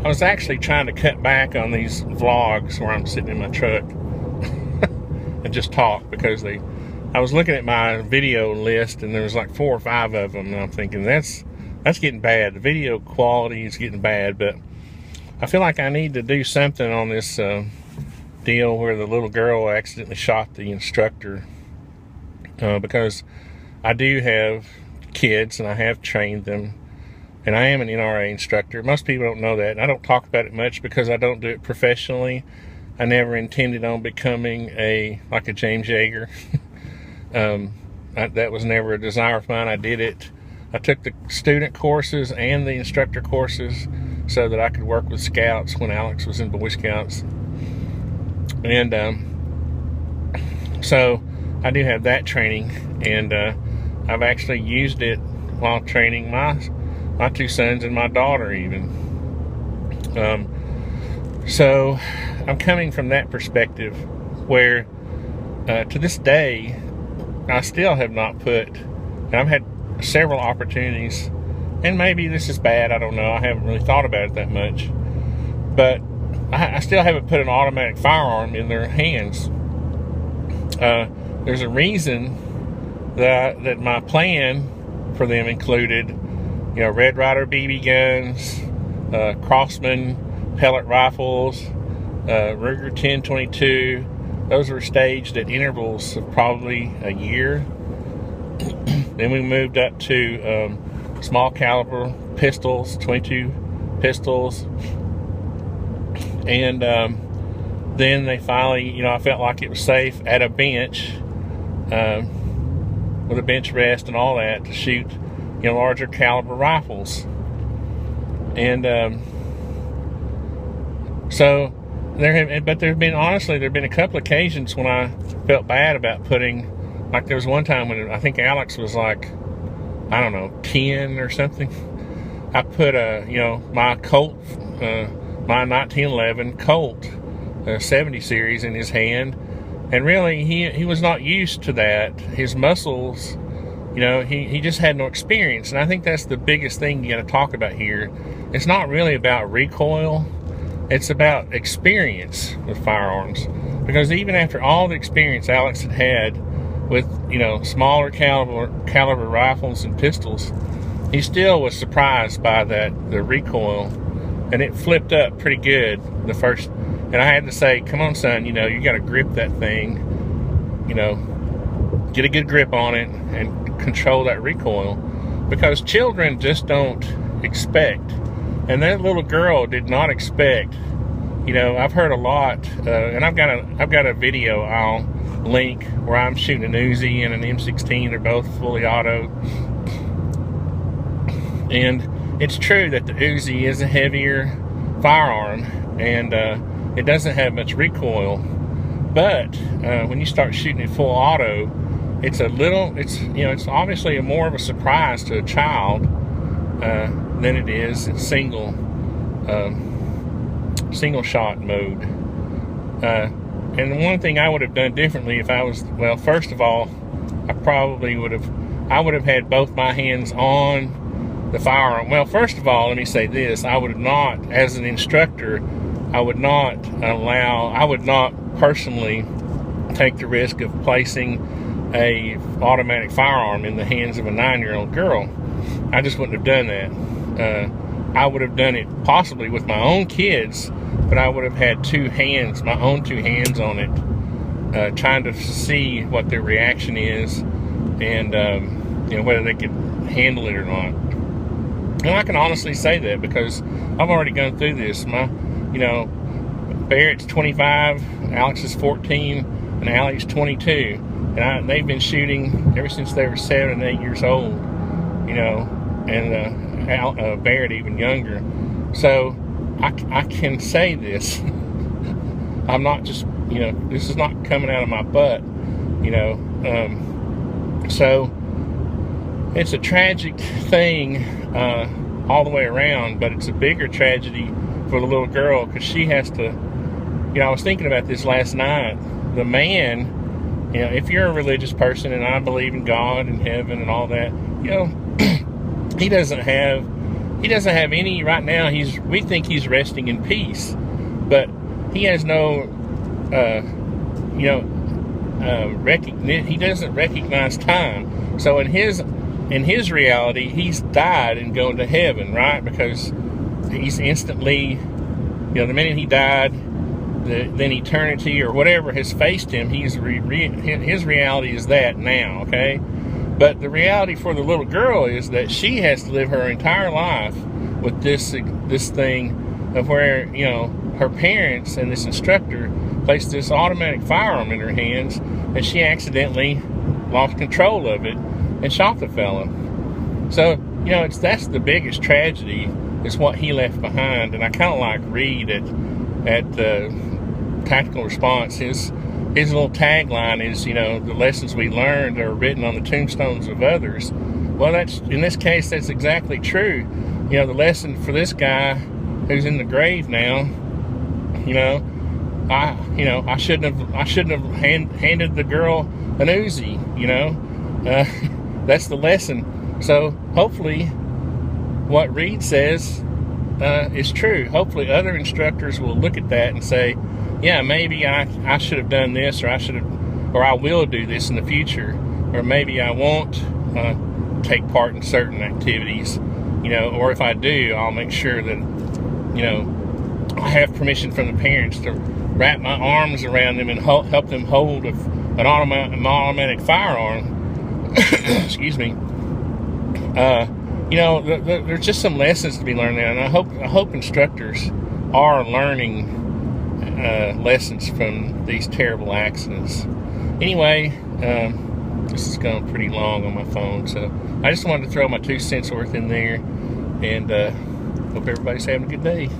I was actually trying to cut back on these vlogs where I'm sitting in my truck and just talk, because I was looking at my video list and there was like 4 or 5 of them, and I'm thinking that's getting bad. The video quality is getting bad, but I feel like I need to do something on this deal where the little girl accidentally shot the instructor, because I do have kids and I have trained them, and I am an NRA instructor. Most people don't know that, and I don't talk about it much because I don't do it professionally. I never intended on becoming like a James Yeager. That was never a desire of mine. I did it. I took the student courses and the instructor courses so that I could work with scouts when Alex was in Boy Scouts. And so I do have that training, and I've actually used it while training my 2 sons and my daughter even. So I'm coming from that perspective where to this day I still have not put, and I've had several opportunities, and maybe this is bad, I don't know, I haven't really thought about it that much, but I still haven't put an automatic firearm in their hands. There's a reason that my plan for them included, Red Ryder BB guns, Crossman pellet rifles, Ruger 10/22. Those were staged at intervals of probably a year. Then we moved up to small caliber pistols, 22 pistols. And then they finally, I felt like it was safe at a bench, with a bench rest and all that, to shoot, larger caliber rifles. And so there have been a couple occasions when I felt bad about putting, like there was one time when I think Alex was like, I don't know, 10 or something. I put my Colt, my 1911 Colt 70 series in his hand, and really he was not used to that. His muscles, he just had no experience, and I think that's the biggest thing you got to talk about here. It's not really about recoil, it's about experience with firearms, because even after all the experience Alex had with smaller caliber rifles and pistols, he still was surprised by the recoil, and it flipped up pretty good the first. And I had to say, come on, son, you got to grip that thing, get a good grip on it and control that recoil, because children just don't expect. And that little girl did not expect. I've heard a lot, and I've got a video I'll link where I'm shooting an Uzi and an M16. They're both fully auto. And it's true that the Uzi is a heavier firearm, and it doesn't have much recoil. But when you start shooting it full auto, it's obviously more of a surprise to a child than it is in single shot mode. And the one thing I would have done differently if I was, first of all, I would have had both my hands on the firearm. Well, first of all, let me say this: I would not, as an instructor, I would not personally take the risk of placing a automatic firearm in the hands of a 9-year-old girl. I just wouldn't have done that. I would have done it possibly with my own kids, but I would have had my own two hands on it, trying to see what their reaction is, and whether they could handle it or not. And I can honestly say that because I've already gone through this. Barrett's 25, Alex is 14, and Allie's 22. And they've been shooting ever since they were 7 and 8 years old, and Barrett even younger. So I can say this. I'm not just, this is not coming out of my butt, so it's a tragic thing all the way around, but it's a bigger tragedy for the little girl, because she has to, I was thinking about this last night. The man, if you're a religious person, and I believe in God and heaven and all that, he doesn't have he doesn't have any right now. We think he's resting in peace, but he has no, he doesn't recognize time. So in his reality, he's died and gone to heaven, right? Because he's instantly, the minute he died, then eternity or whatever has faced him. His reality is that now, okay? But the reality for the little girl is that she has to live her entire life with this thing of where, her parents and this instructor placed this automatic firearm in her hands, and she accidentally lost control of it and shot the fella. So, that's the biggest tragedy, is what he left behind. And I kind of like Reed at Tactical Response. His little tagline is, the lessons we learned are written on the tombstones of others. Well, in this case, that's exactly true. The lesson for this guy who's in the grave now, I shouldn't have handed the girl an Uzi. That's the lesson. So hopefully, what Reed says is true. Hopefully, other instructors will look at that and say, yeah, maybe I should have done this, or I will do this in the future, or maybe I won't take part in certain activities, or if I do, I'll make sure that, I have permission from the parents to wrap my arms around them and help them hold an automatic firearm. Excuse me. There's just some lessons to be learned there, and I hope instructors are learning lessons from these terrible accidents. Anyway, this is going pretty long on my phone, so I just wanted to throw my 2 cents worth in there, and hope everybody's having a good day.